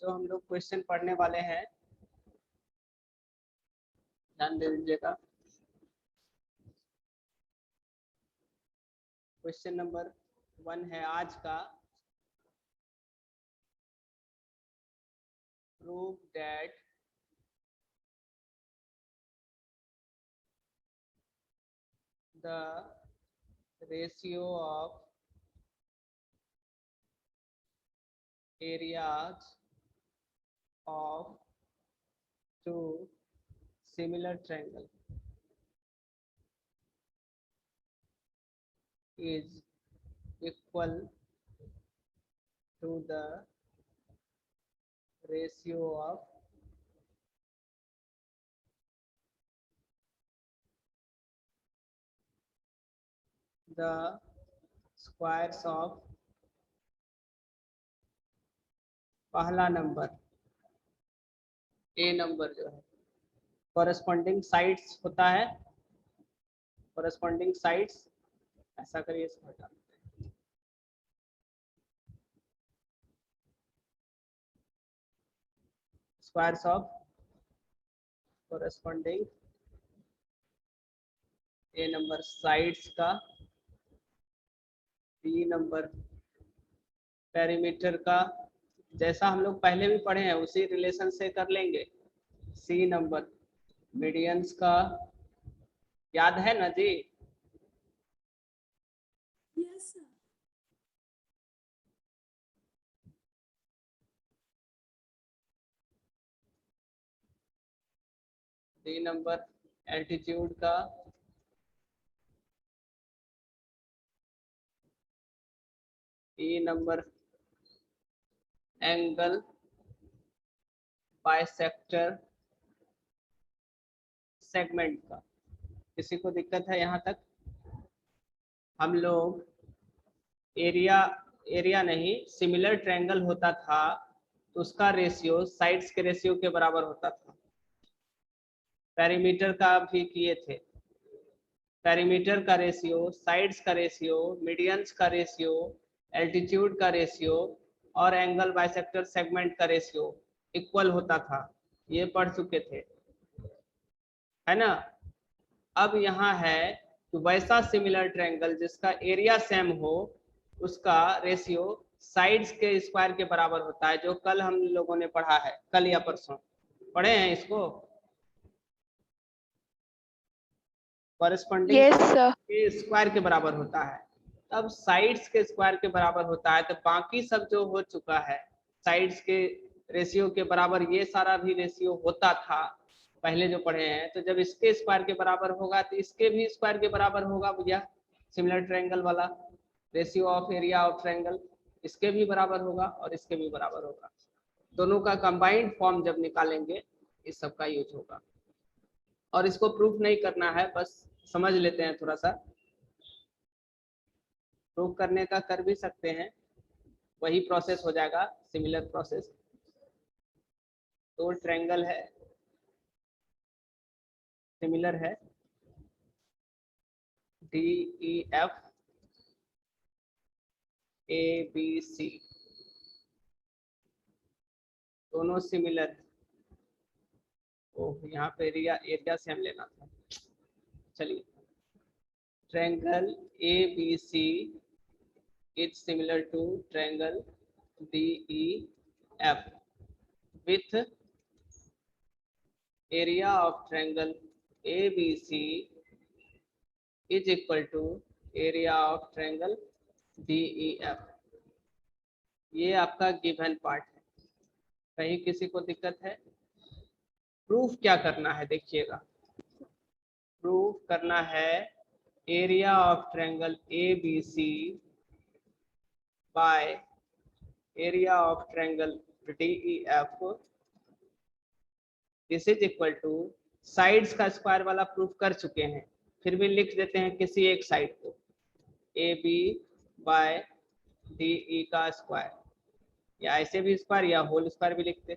जो हम लोग क्वेश्चन पढ़ने वाले हैं ध्यान दे दीजिएगा। क्वेश्चन नंबर 1 है आज का, prove that the ratio of areas of two similar triangle is equal to the ratio of the squares of पहला नंबर ए नंबर जो है कॉरेस्पॉन्डिंग साइड्स होता है, कॉरेस्पॉन्डिंग साइड्स ऐसा करिए इसको हटा देते हैं। Squares of corresponding A number sides का, बी नंबर पेरीमीटर का, जैसा हम लोग पहले भी पढ़े हैं उसी रिलेशन से कर लेंगे। सी नंबर मीडियंस का, याद है ना जी? Yes sir. D number altitude का, E number angle bisector segment का। किसी को दिक्कत है यहाँ तक? हम लोग एरिया नहीं, सिमिलर ट्रायंगल होता था तो उसका रेशियो साइड्स के रेशियो के बराबर होता था। पेरीमीटर का भी किए थे, पेरीमीटर का रेशियो, साइड्स का रेशियो, मीडियंस का रेशियो, एल्टीट्यूड का रेशियो और एंगल बाइसेक्टर सेगमेंट का रेशियो इक्वल होता था, ये पढ़ चुके थे, है ना? अब यहाँ है कि वैसा सिमिलर ट्रायंगल जिसका एरिया सेम हो उसका रेशियो साइड्स के स्क्वायर के बराबर होता है, जो कल हम लोगों ने पढ़ा है, कल या परसों पढ़े हैं इसको। कॉरेस्पॉन्डिंग के स्क्वायर के बराबर होता है, तब साइड्स के स्क्वायर के बराबर होता है, तो बाकी सब जो हो चुका है साइड्स के रेशियो के बराबर, ये सारा भी रेशियो होता था पहले जो पढ़े हैं। तो जब इसके स्क्वायर के बराबर होगा तो इसके भी स्क्वायर के बराबर होगा भैया, सिमिलर ट्रायंगल वाला ratio of area of triangle इसके भी बराबर होगा और इसके भी बराबर होगा। दोनों का कंबाइंड फॉर्म जब निकालेंगे इस सब का यूज होगा। और इसको प्रूफ नहीं करना है, बस समझ लेते हैं थोड़ा सा। प्रूफ करने का कर भी सकते हैं, वही प्रोसेस हो जाएगा, सिमिलर प्रोसेस। दो ट्रायंगल है, सिमिलर है, DEF ABC, दोनों सिमिलर। ओह, यहाँ पे एरिया से हम लेना था। चलिए, triangle ABC is similar to triangle DEF with area of triangle ABC is equal to area of triangle DEF। ये आपका गिवन पार्ट है। कहीं किसी को दिक्कत है? प्रूफ क्या करना है देखिएगा, प्रूफ करना है area of triangle ABC by area of triangle DEF, this is equal to, sides का स्क्वायर वाला प्रूफ कर चुके हैं, फिर भी लिख देते हैं किसी एक साइड को, AB बाय DE का स्क्वायर, या ऐसे भी स्क्वायर या होल स्क्वायर भी लिखते।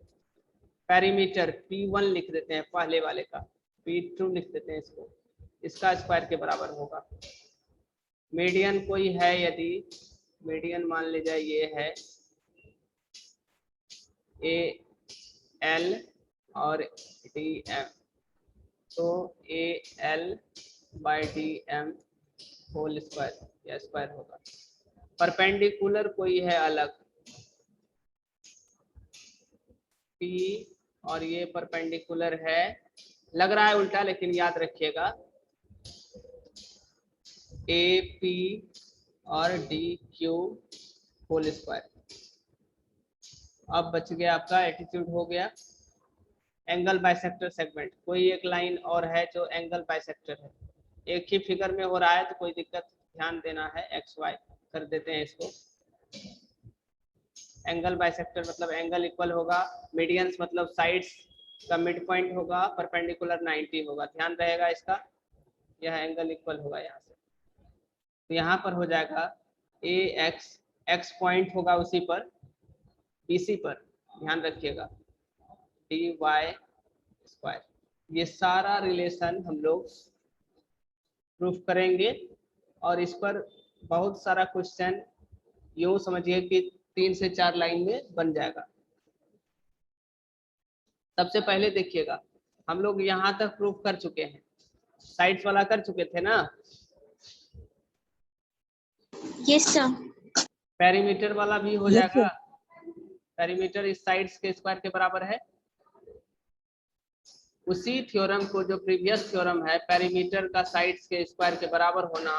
पेरीमीटर P1 लिख देते हैं पहले वाले का, P2 लिख देते हैं इसको, इसका स्क्वायर के बराबर होगा। मीडियन कोई है, यदि मीडियन मान लीजिए ये है, ए एल और डी एम, तो A L by D M whole square, या स्क्वायर होगा। परपेंडिकुलर कोई है अलग, पी और ये परपेंडिकुलर है, लग रहा है उल्टा लेकिन याद रखिएगा, ए पी और डी क्यू होल स्क्वायर। अब बच गया आपका एटीट्यूड हो गया। एंगल बाइसेक्टर सेगमेंट, कोई एक लाइन और है जो एंगल बाइसेक्टर है, एक ही फिगर में हो रहा है तो कोई दिक्कत, ध्यान देना है, एक्स वाई कर देते हैं इसको। एंगल बाइसेक्टर मतलब एंगल इक्वल होगा, मीडियंस मतलब साइड्स का मिड पॉइंट होगा, परपेंडिकुलर 90 होगा, ध्यान रहेगा इसका। यह एंगल इक्वल होगा यहाँ से, तो यहाँ पर हो जाएगा ए एक्स, एक्स पॉइंट होगा उसी पर, बीसी पर, ध्यान रखिएगा, डी वाई स्क्वायर। ये सारा रिलेशन हम लोग प्रूफ करेंगे, और इस पर बहुत सारा क्वेश्चन यूं समझिए कि 3 से 4 लाइन में बन जाएगा। सबसे पहले देखिएगा, हम लोग यहाँ तक प्रूफ कर चुके हैं, साइड्स वाला कर चुके थे ना। Yes sir. पेरीमीटर वाला भी हो जाएगा, पेरीमीटर इस साइड्स के स्क्वायर के बराबर है। उसी थ्योरम को, जो प्रीवियस थ्योरम है पेरीमीटर का साइड्स के स्क्वायर के बराबर होना,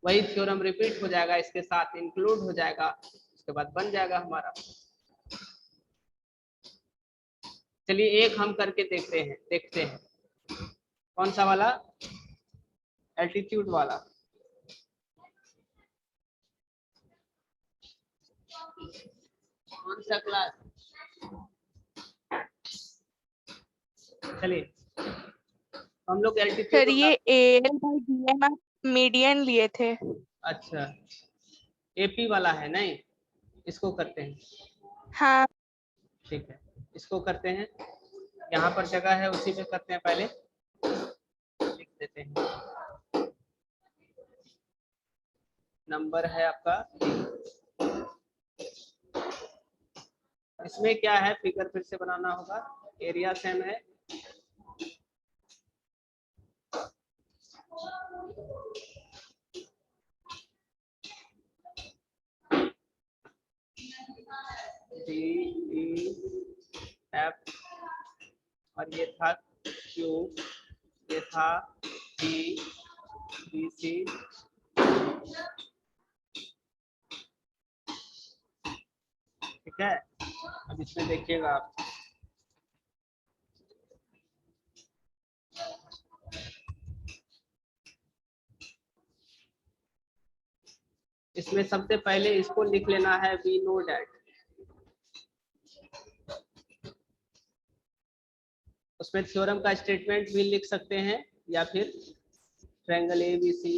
वही थ्योरम रिपीट हो जाएगा, इसके साथ इंक्लूड हो जाएगा, उसके बाद बन जाएगा हमारा। चलिए एक हम करके देखते हैं कौन सा वाला, एल्टीट्यूड वाला। कौन सा क्लास, चलिए हम लोग एल्टीट्यूड सर ये एल बाई डीएम आप मीडियन लिए थे। अच्छा एपी वाला है, नहीं इसको करते हैं। हाँ ठीक है, इसको करते हैं, यहाँ पर जगह है उसी पे करते हैं, पहले लिख देते हैं। नंबर है आपका, इसमें क्या है, फिगर फिर से बनाना होगा, एरिया सेम है, डी ई एफ और ये था क्यू, ये था डी बी सी, ठीक है। अब इसमें देखिएगा आप, इसमें सबसे पहले इसको लिख लेना है, वी नो डैट। उसमें थ्योरम का स्टेटमेंट भी लिख सकते हैं, या फिर triangle ABC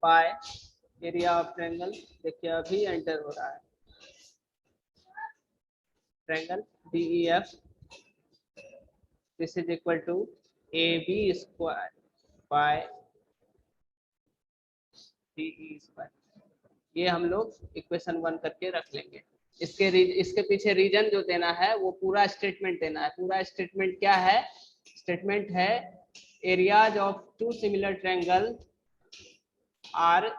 by area of triangle, देखिए अभी एंटर हो रहा है, triangle DEF this is equal to AB square by DE square. ये हम लोग इक्वेशन 1 करके रख लेंगे। इसके पीछे रीजन जो देना है वो पूरा स्टेटमेंट देना है। पूरा स्टेटमेंट क्या है, स्टेटमेंट है areas of two similar triangle are,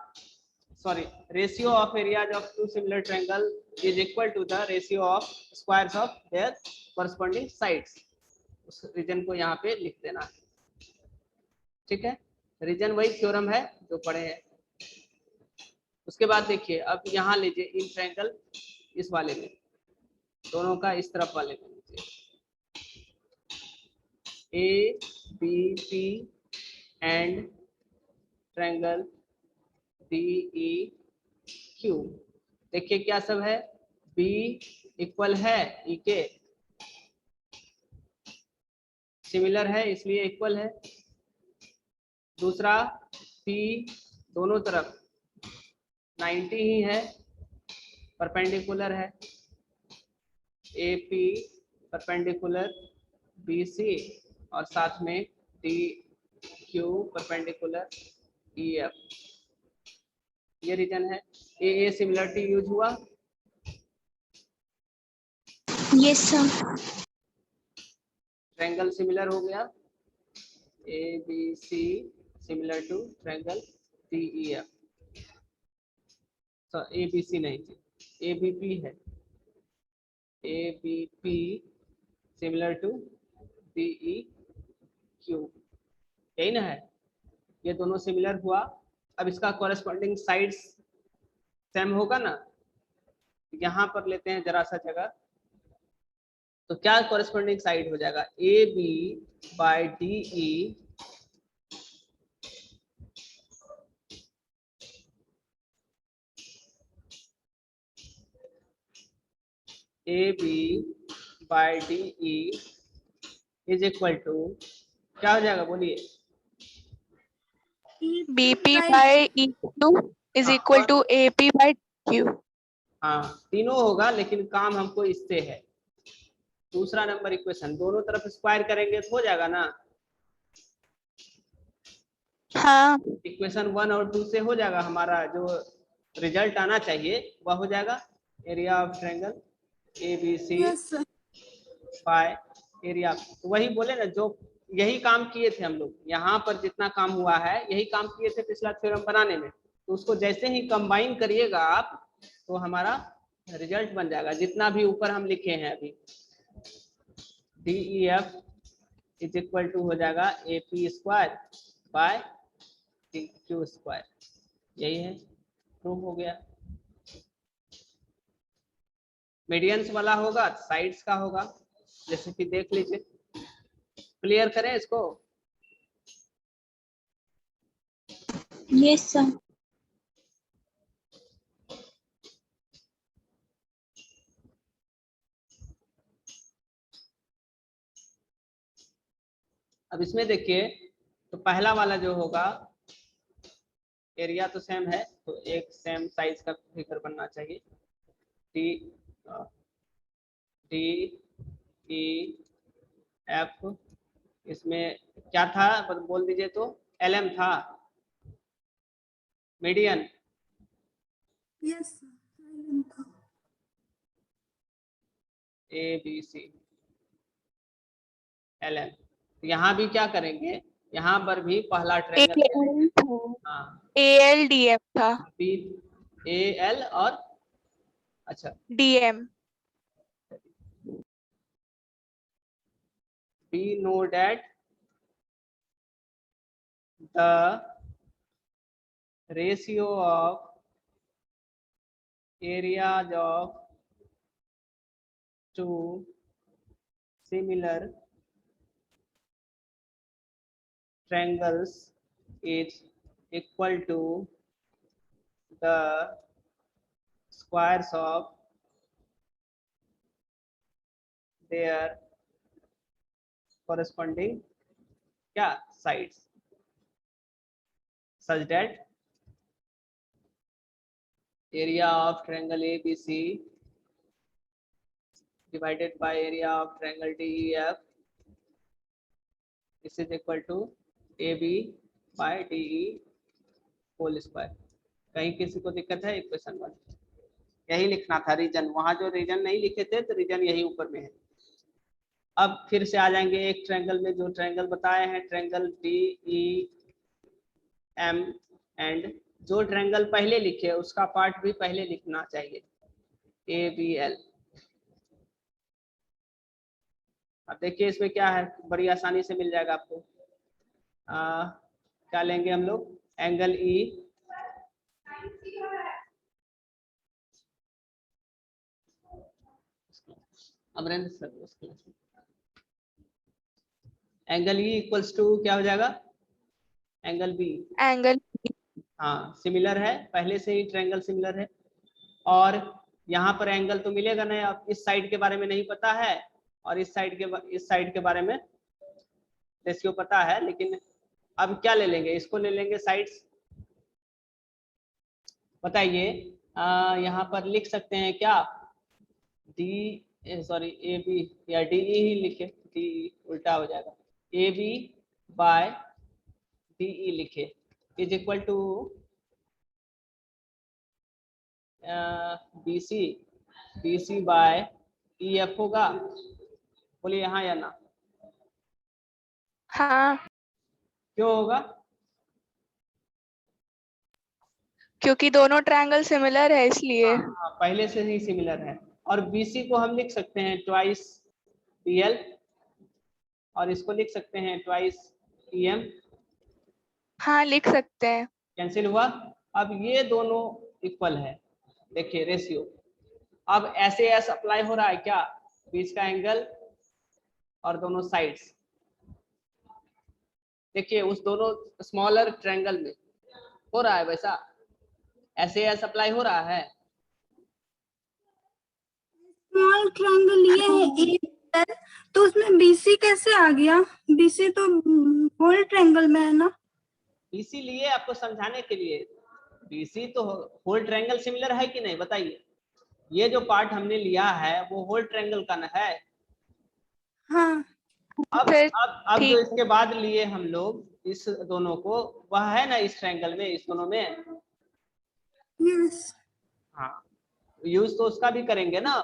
sorry, ratio of areas of two similar triangle is equal to the ratio of squares of their corresponding sides। उस रीजन को यहाँ पे लिख देना है, ठीक है। रीजन वही थ्योरम है जो पढ़े हैं। उसके बाद देखिए, अब यहाँ लीजिए इन ट्रायंगल, इस वाले में, दोनों का इस तरफ वाले में लीजिए, A B P and triangle D E Q. देखिए क्या सब है, बी इक्वल है ई के, सिमिलर है इसलिए इक्वल है। दूसरा पी दोनों तरफ 90 ही है, परपेंडिकुलर है, A P perpendicular B C, और साथ में D Q perpendicular E F. ये रीजन है। ए सिमिलरिटी यूज हुआ, यस सर। ट्रायंगल सिमिलर हो गया, A B C similar to triangle D E F. तो ए बी सी नहीं थी, ए बी पी है, A B P similar to D E Q, यही ना है, ये दोनों सिमिलर हुआ। अब इसका कॉरेस्पॉन्डिंग साइड्स सेम होगा ना, यहाँ पर लेते हैं जरा सा जगह, तो क्या कॉरेस्पॉन्डिंग साइड हो जाएगा, A B by D E A B by D E is equal to क्या हो जाएगा, बोलिए। BP by EQ is हाँ, equal to AP by Q. हाँ तीनों होगा, लेकिन काम हमको इससे है। दूसरा नंबर इक्वेशन, दोनों तरफ स्क्वायर करेंगे तो हो जाएगा ना, हाँ। इक्वेशन 1 और 2 से हो जाएगा, हमारा जो रिजल्ट आना चाहिए वह हो जाएगा। Area of triangle A B C by area, तो वही बोले ना, जो यही काम किए थे हम लोग, यहाँ पर जितना काम हुआ है यही काम किए थे पिछला थ्योरम बनाने में, तो उसको जैसे ही कंबाइन करिएगा आप तो हमारा रिजल्ट बन जाएगा, जितना भी ऊपर हम लिखे हैं अभी। D E F is equal to हो जाएगा A P square by D Q square, यही है, प्रूव हो गया। मीडियंस वाला होगा, साइड्स का होगा, जैसे कि देख लीजिए, क्लियर करें इसको। Yes sir. अब इसमें देखिए, तो पहला वाला जो होगा, एरिया तो सेम है, तो एक सेम साइज का फिगर बनना चाहिए। डी डी ई एफ, इसमें क्या था बोल दीजिए, तो एल एम था, median. Yes A B C L M, यहाँ भी क्या करेंगे, यहाँ पर भी पहला ट्रायंगल, हाँ ALDF था। बी ए एल और अच्छा DM। we know that the ratio of areas of two similar triangles is equal to the squares of their corresponding क्या sides, such that area of triangle ABC divided by area of triangle DEF this is equal to AB by DE whole square। कहीं किसी को दिक्कत है, equation 1 यही लिखना था, reason, वहां जो रीजन नहीं लिखे थे तो रीजन यही ऊपर में है। अब फिर से आ जाएंगे एक ट्रायंगल में, जो ट्रायंगल बताए हैं, ट्रायंगल DEM, एंड जो ट्रायंगल पहले लिखे उसका पार्ट भी पहले लिखना चाहिए, ABL। अब देखिए इसमें क्या है, बड़ी आसानी से मिल जाएगा आपको। क्या लेंगे हम लोग, एंगल E, अमरेंद्र सर उस क्लास में, एंगल E इक्वल्स टू क्या हो जाएगा, एंगल B। एंगल हाँ सिमिलर है, पहले से ही ट्रायंगल सिमिलर है, और यहाँ पर एंगल तो मिलेगा नहीं। अब इस साइड के बारे में नहीं पता है और इस साइड के बारे में रेशियो पता है, लेकिन अब क्या ले लेंगे, इसको ले लेंगे साइड्स। बताइए, यहाँ पर लिख सकते हैं क्या, ए बी या डी ई ही लिखे, डी उल्टा हो जाएगा, A B by D E लिखे is equal to B C by E F होगा, बोलिए हाँ या ना। हाँ, क्यों होगा? क्योंकि दोनों ट्रायंगल सिमिलर है इसलिए। हाँ, पहले से ही सिमिलर है। और बीसी को हम लिख सकते हैं ट्वाइस पीएल, और इसको लिख सकते हैं ट्वाइस ईएम। हाँ, लिख सकते हैं। कैंसिल हुआ। अब ये दोनों इक्वल है, देखिए रेशियो। अब ऐसे एस अप्लाई हो रहा है क्या, बीच का एंगल और दोनों साइड्स। देखिए उस दोनों स्मॉलर ट्रायंगल में हो रहा है वैसा, ऐसे एस अप्लाई हो रहा है। स्मॉल ट्रायंगल लिए है ए, तो उसमें बीसी कैसे आ गया? बीसी तो होल ट्रायंगल में है ना। इसीलिए आपको समझाने के लिए, बीसी तो होल ट्रायंगल सिमिलर है कि नहीं बताइए। ये जो पार्ट हमने लिया है वो होल ट्रायंगल का न है। हाँ अब फिर अब जो ठीक। इसके बाद लिए हम लोग इस दोनों को, वह है ना इस ट्रायंगल में, इस दोनों में। यस। हाँ, यूज तो उसका भी करेंगे ना।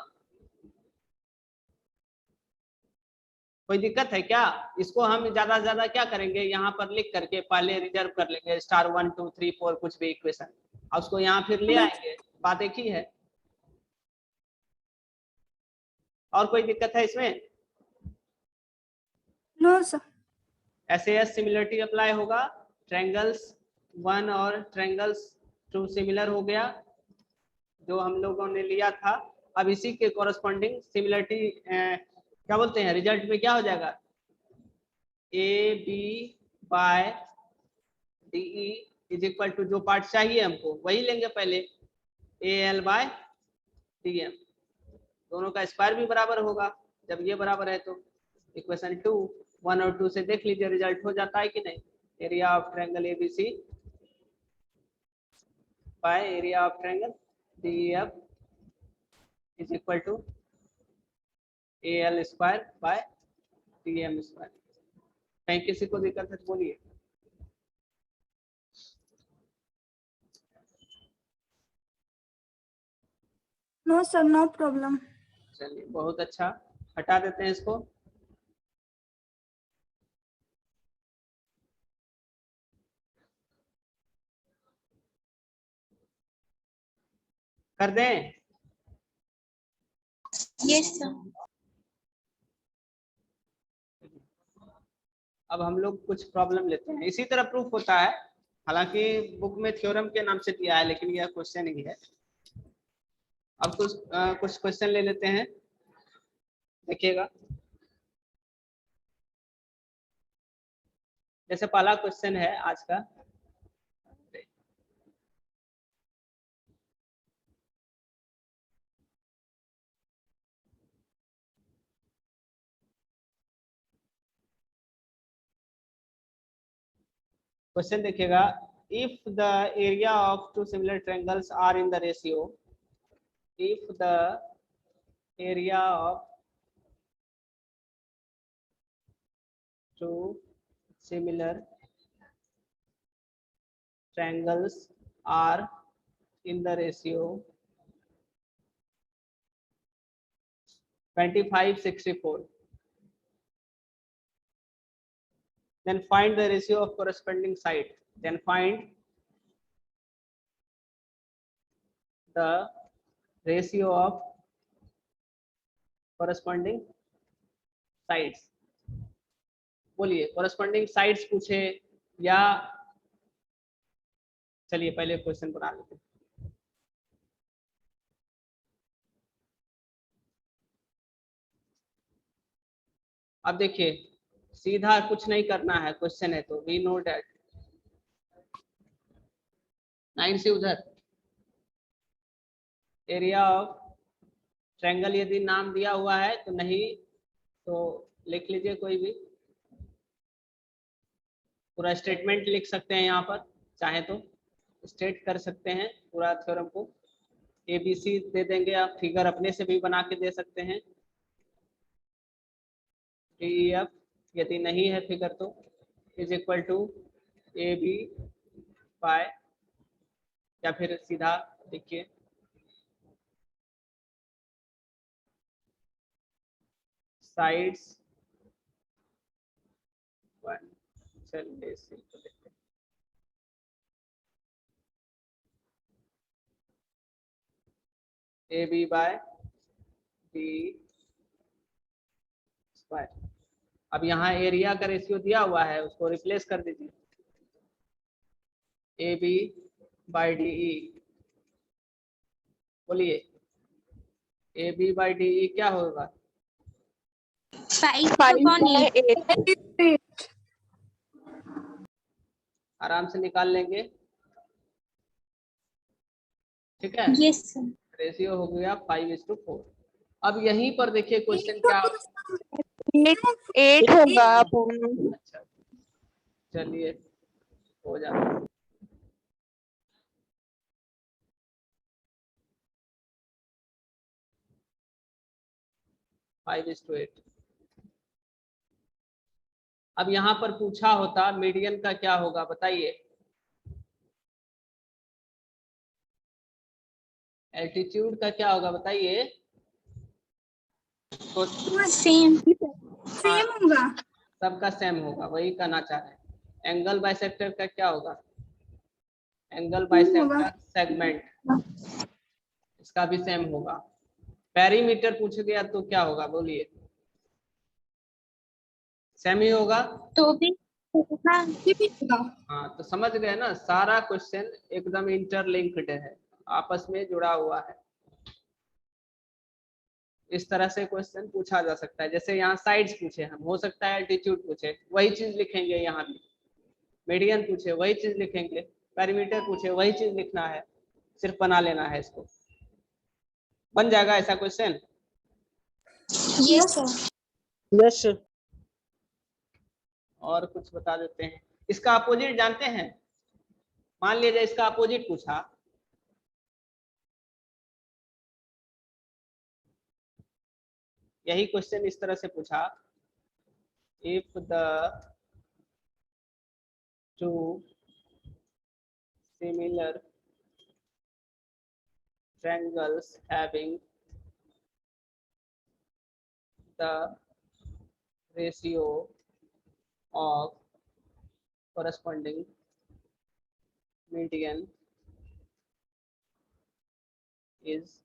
कोई दिक्कत है क्या? इसको हम ज्यादा से ज्यादा क्या करेंगे, यहाँ पर लिख करके पहले रिजर्व कर लेंगे स्टार 1 2 3 4 कुछ भी इक्वेशन, और उसको यहाँ फिर ले आएंगे। बात एक ही है। और कोई दिक्कत है इसमें? No sir. ऐसे एस सिमिलरिटी अप्लाई होगा, ट्रायंगल्स 1 और ट्रायंगल्स 2 सिमिलर हो गया जो हम लोगों ने लिया था। अब इसी के कॉरेस्पॉन्डिंग सिमिलरिटी क्या बोलते हैं, रिजल्ट में क्या हो जाएगा, A B by D is equal to, जो पार्ट चाहिए हमको वही लेंगे पहले, A L by D M. दोनों का स्क्वायर भी बराबर होगा, जब ये बराबर है तो इक्वेशन 2 1 और 2 से देख लीजिए रिजल्ट हो जाता है कि नहीं। Area of triangle ABC by area of triangle DF is equal to A L square by D M square. कहीं किसी को दिक्कत है तो बोलिए। No sir, no problem. चलिए बहुत अच्छा, हटा देते हैं इसको। कर दें? Yes sir. अब हम लोग कुछ प्रॉब्लम लेते हैं, इसी तरह प्रूफ होता है। हालांकि बुक में थ्योरम के नाम से दिया है, लेकिन यह क्वेश्चन ही है। अब कुछ क्वेश्चन ले लेते हैं, देखिएगा। जैसे पहला क्वेश्चन है आज का, क्वेश्चन देखिएगा। If the area of two similar triangles are in the ratio, if the area of two similar triangles are in the ratio 25:64, then find the ratio of corresponding side. Then find the ratio of corresponding sides. बोलिए, corresponding sides पूछे या, चलिए पहले question बना लेते हैं। अब देखिए, सीधा कुछ नहीं करना है, क्वेश्चन है तो वी नो डैट। 9 से उधर एरिया ऑफ ट्रायंगल यदि नाम दिया हुआ है तो नहीं, तो लिख लीजिए कोई भी, पूरा स्टेटमेंट लिख सकते हैं यहाँ पर, चाहे तो स्टेट कर सकते हैं पूरा थ्योरम को। एबीसी दे देंगे, आप फिगर अपने से भी बना के दे सकते हैं। डीईएफ यदि नहीं है फिगर तो is equal to A B by, या फिर सीधा देखिए साइड्स 1, चलिए इसी को देखते हैं। AB by D square. अब यहाँ एरिया का रेशियो दिया हुआ है, उसको रिप्लेस कर दीजिए। AB बाई DE, बोलिए AB बाई DE क्या होगा? 5/8। आराम से निकाल लेंगे, ठीक है। Yes sir. रेशियो हो गया 5:4। अब यहीं पर देखिए क्वेश्चन क्या। 8 होगा दोनों। अच्छा चलिए हो जाता है। Five is to 8। अब यहाँ पर पूछा होता मीडियन का क्या होगा बताइए। एल्टीट्यूड का क्या होगा बताइए। तो सेम होगा। सबका सेम होगा, वही कहना चाह रहे हैं। एंगल बाइसेक्टर का क्या होगा? एंगल बाइसेक्टर सेगमेंट, इसका भी सेम होगा। पेरीमीटर पूछ गया तो क्या होगा बोलिए। सेम ही होगा तो भी हाँ। तो समझ गए ना, सारा क्वेश्चन एकदम इंटरलिंक्ड है, आपस में जुड़ा हुआ है। इस तरह से क्वेश्चन पूछा जा सकता है। जैसे यहाँ साइड्स पूछे हम, हो सकता है एल्टीट्यूड पूछे, वही चीज लिखेंगे। यहाँ भी मीडियन पूछे, वही चीज लिखेंगे। पेरीमीटर पूछे, वही चीज लिखना है, सिर्फ बना लेना है इसको। बन जाएगा ऐसा क्वेश्चन। Yes sir. यस। और कुछ बता देते हैं। इसका अपोजिट जानते हैं? मान लीजिए इसका अपोजिट पूछा, यही क्वेश्चन इस तरह से पूछा, if the two similar triangles having the ratio of corresponding median is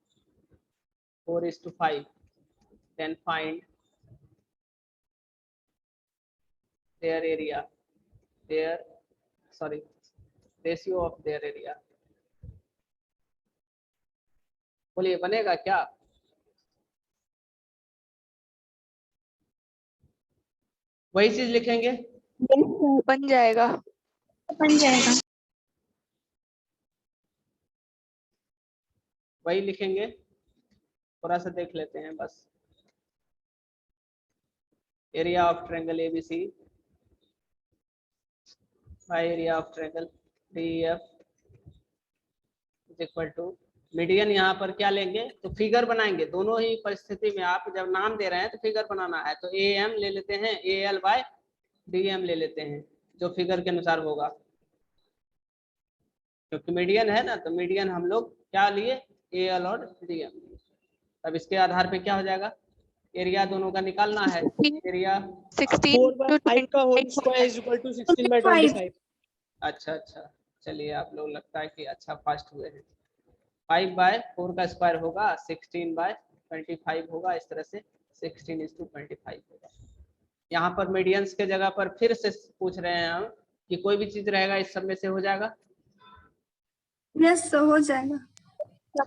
4:5, then find their area, ratio of their area। बोलिए बनेगा क्या? वही चीज लिखेंगे। बन जाएगा। बन जाएगा। वही लिखेंगे, थोड़ा सा देख लेते हैं बस। Area of triangle ABC by area of triangle DEF is equal to median. यहाँ पर क्या लेंगे तो फिगर बनाएंगे। दोनों ही परिस्थिति में आप जब नाम दे रहे हैं तो फिगर बनाना है। तो ए एम ले लेते हैं, A L by D M ले लेते हैं, जो फिगर के अनुसार होगा। क्योंकि मीडियन है ना, तो मीडियन हम लोग क्या लिए, ए एल और डी एम। तब इसके आधार पे क्या हो जाएगा, एरिया दोनों का निकालना है। एरिया 16 का whole square is equal to 16/25। अच्छा चलिए, आप लोग लगता है कि अच्छा फास्ट हुए हैं। 5/4 का स्क्वायर होगा 16/25 होगा। इस तरह से 16:25 होगा। यहाँ पर मीडियंस के जगह पर फिर से पूछ रहे हैं हम कि कोई भी चीज रहेगा इस सब में से हो जाएगा। यस हो जाएगा।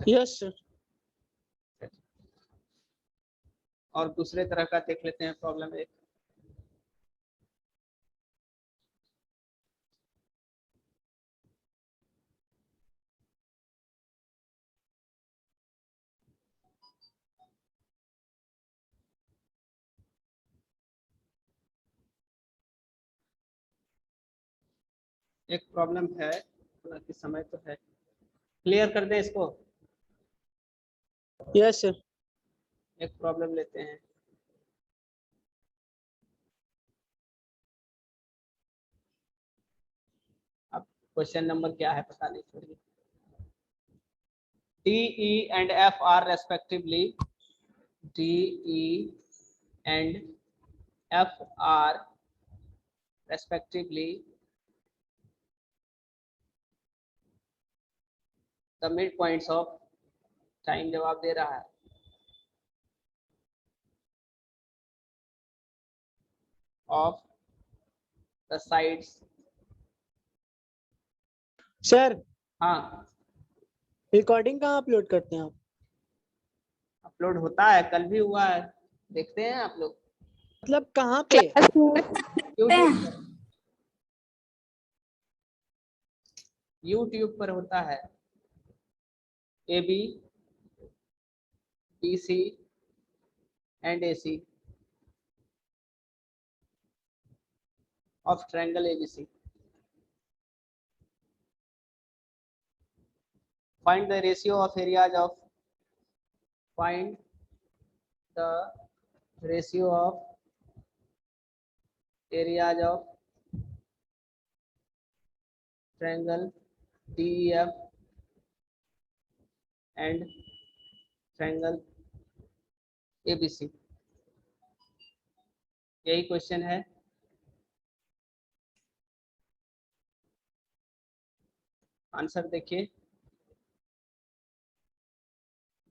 Yes sir. और दूसरे तरह का देख लेते हैं प्रॉब्लम एक। एक प्रॉब्लम है, हालांकि समय तो है, क्लियर कर दें इसको। Yes sir. एक प्रॉब्लम लेते हैं। अब क्वेश्चन नंबर क्या है पता नहीं, छोड़िए। DE and F are respectively DE and F are respectively the midpoints of time जवाब दे रहा है of the sides. सर हाँ रिकॉर्डिंग कहाँ अपलोड करते हैं आप? अपलोड होता है, कल भी हुआ है, देखते हैं आप लोग मतलब कहाँ पे? क्लास में यूट्यूब पर, यूट्यूब पर होता है। AB, BC and AC of triangle ABC. Find the ratio of areas of find the ratio of areas of triangle DEF and triangle ABC. यही क्वेश्चन है। आंसर देखिए,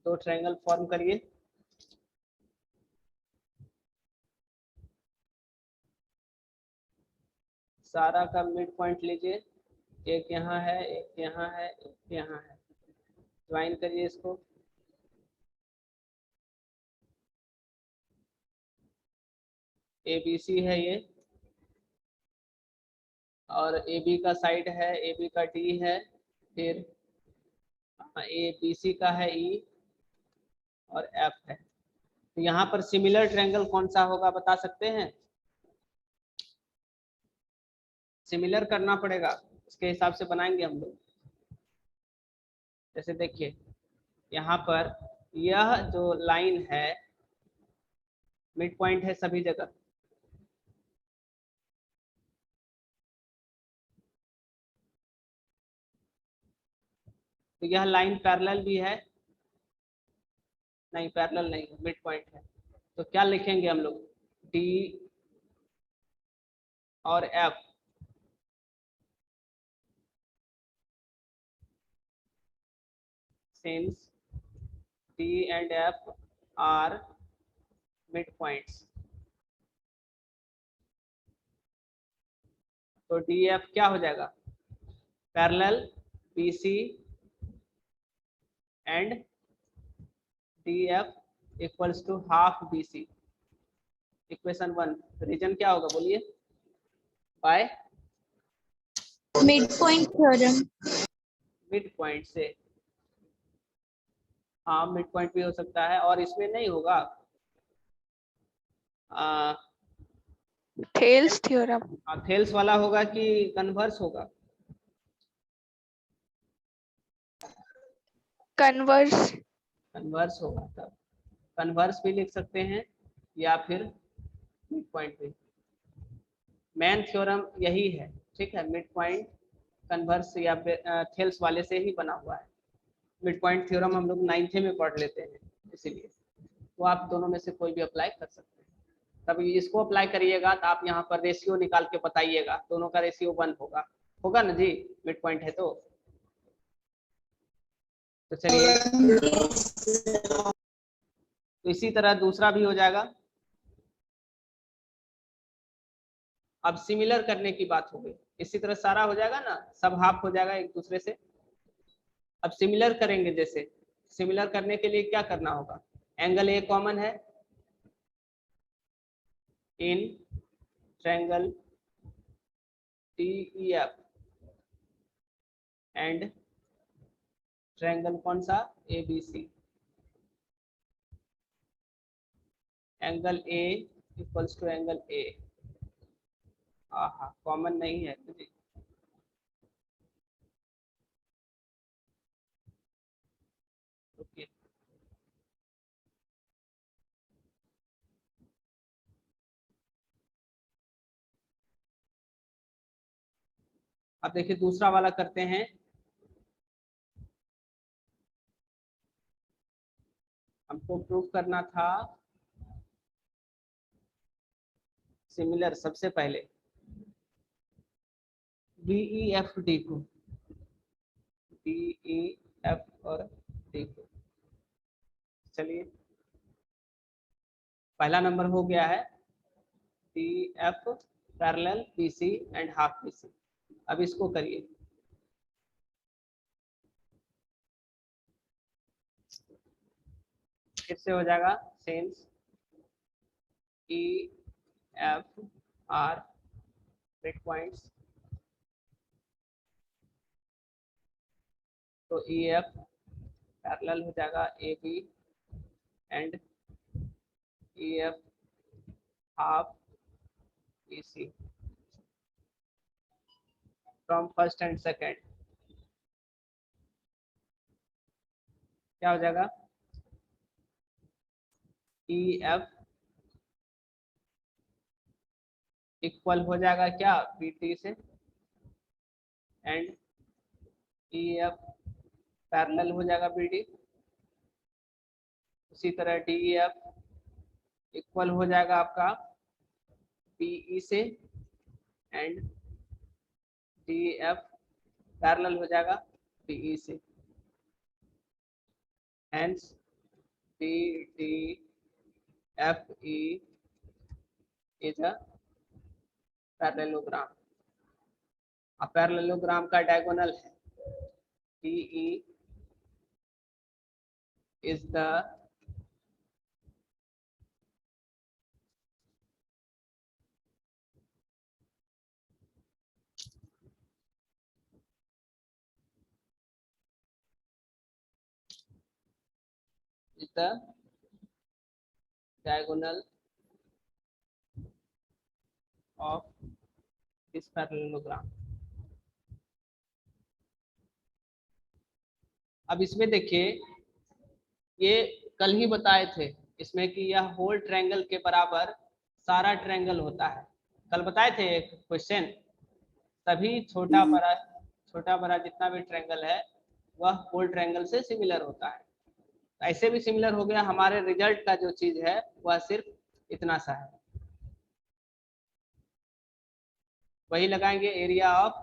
दो ट्रायंगल फॉर्म करिए। सारा का मिड पॉइंट लीजिए, एक यहाँ है, एक यहाँ है, एक यहाँ है, ज्वाइन करिए इसको। ABC है ये, और AB का साइड है, AB का D है, फिर ABC का है E और F है। तो यहाँ पर सिमिलर ट्रायंगल कौन सा होगा बता सकते हैं? सिमिलर करना पड़ेगा, उसके हिसाब से बनाएंगे हम लोग। जैसे देखिए यहाँ पर यह जो लाइन है मिड पॉइंट है सभी जगह, तो यह लाइन पैरेलल भी है, नहीं पैरेलल नहीं, मिड पॉइंट है। तो क्या लिखेंगे हम लोग? D और F since D and F are midpoints, तो DF क्या हो जाएगा? Parallel BC and DF equals to half BC। Equation 1, reason क्या होगा बोलिए? By mid point theorem. Mid point से, हाँ मिड पॉइंट भी हो सकता है, और इसमें नहीं होगा थेल्स थ्योरम। थेल्स वाला होगा कि कन्वर्स होगा? कन्वर्स। कन्वर्स होगा, तब कन्वर्स भी लिख सकते हैं या फिर मिड पॉइंट भी। मेन थ्योरम यही है, ठीक है, मिड पॉइंट कन्वर्स या थेल्स वाले से ही बना हुआ है। मिड पॉइंट थ्योरम हम लोग 9th में पढ़ लेते हैं, इसीलिए तो आप दोनों में से कोई भी अप्लाई कर सकते हैं। तब इसको अप्लाई करिएगा तो आप यहाँ पर रेशियो निकाल के बताइएगा, दोनों का रेशियो 1 होगा, होगा ना जी? मिड पॉइंट है तो चलिए, तो इसी तरह दूसरा भी हो जाएगा। अब सिमिलर करने की बात हो गई, इसी तरह सारा हो जाएगा ना, सब हाफ हो जाएगा एक दूसरे से। अब सिमिलर करेंगे, जैसे सिमिलर करने के लिए क्या करना होगा? एंगल ए कॉमन है in triangle DEF and triangle कौन सा? ABC। Angle A equals to angle A। हाँ कॉमन नहीं है तो जी, ओके। अब देखिए दूसरा वाला करते हैं। हमको प्रूफ करना था सिमिलर सबसे पहले DEFD को, DEF और D को। चलिए पहला नंबर हो गया है DF parallel BC and half BC। अब इसको करिए, फिर से हो जाएगा sense EF R mid points, तो EF पैरेलल हो जाएगा AB and EF half BC from first and second. क्या हो जाएगा, EF इक्वल हो जाएगा क्या BT से, एंड EF पैरेलल हो जाएगा BD। उसी तरह DEF इक्वल हो जाएगा आपका BE से, एंड DEF पैरेलल हो जाएगा BE से। Hence DDFE is a parallelogram। अब पैरेललोग्राम का डायगोनल है DE is the diagonal of this parallelogram। अब इसमें देखिए, ये कल ही बताए थे इसमें कि यह होल ट्रायंगल के बराबर सारा ट्रायंगल होता है। कल बताए थे एक क्वेश्चन, सभी छोटा बड़ा जितना भी ट्रायंगल है वह होल ट्रायंगल से सिमिलर होता है। ऐसे भी सिमिलर हो गया, हमारे रिजल्ट का जो चीज है वह सिर्फ इतना सा है। वही लगाएंगे एरिया ऑफ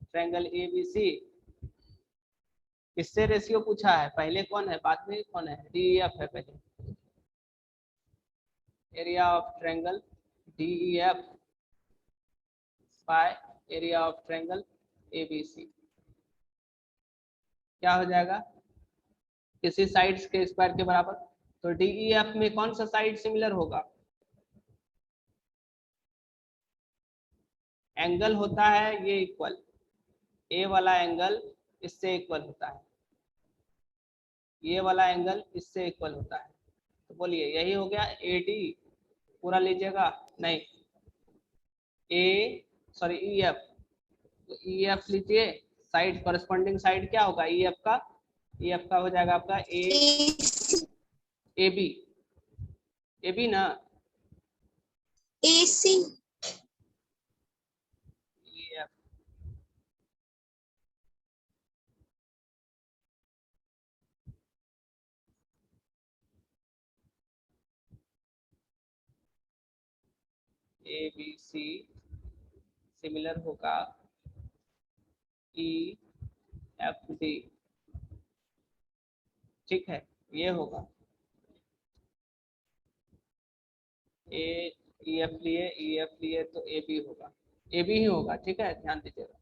ट्रायंगल ABC। किससे रेशियो पूछा है, पहले कौन है बाद में कौन है, DEF है पहले। Area of triangle DEF bye area of triangle ABC क्या हो जाएगा, किसी साइड्स के स्क्वायर के बराबर। तो DEF में कौन सा साइड सिमिलर होगा, एंगल होता है ये इक्वल, ए वाला एंगल इससे इक्वल होता है, ये वाला एंगल इससे इक्वल होता है। तो बोलिए यही हो गया AD, पूरा लीजिएगा नहीं EF, तो EF लीजिए, साइड कॉरेस्पॉन्डिंग साइड क्या होगा EF का हो जाएगा आपका AB ना AC EF ABC सिमिलर होगा EFD। ठीक है, ये होगा EF लिए तो AB होगा, AB ही होगा। ठीक है, ध्यान दीजिएगा।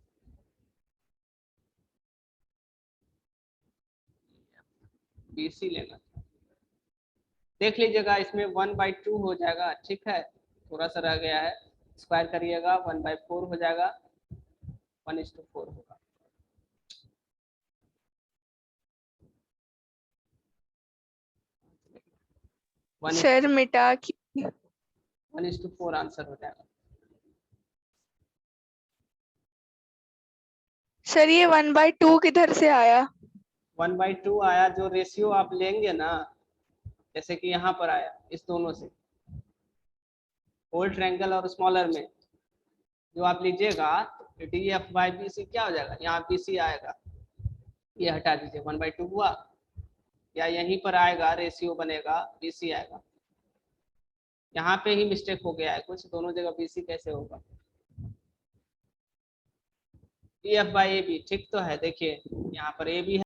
BC लेना देख लीजिएगा, इसमें 1/2 हो जाएगा। ठीक है, थोड़ा सा रह गया है, स्क्वायर करिएगा 1/4 हो जाएगा, 1:4 होगा। सर मिटा के 1:4 आंसर हो जाएगा। सर ये 1/2 किधर से आया, 1/2 आया, जो रेशियो आप लेंगे ना, जैसे कि यहाँ पर आया इस दोनों से, होल ट्रायंगल और स्मॉलर में जो आप लीजिएगा, DF/BC क्या हो जाएगा, यहाँ BC आएगा, ये हटा दीजिए 1/2 हुआ, या यहीं पर आएगा रेशियो बनेगा BC आएगा, यहाँ पे ही मिस्टेक हो गया है कुछ, दोनों जगह BC कैसे होगा। EF by AB ठीक तो है, देखिए यहाँ पर AB है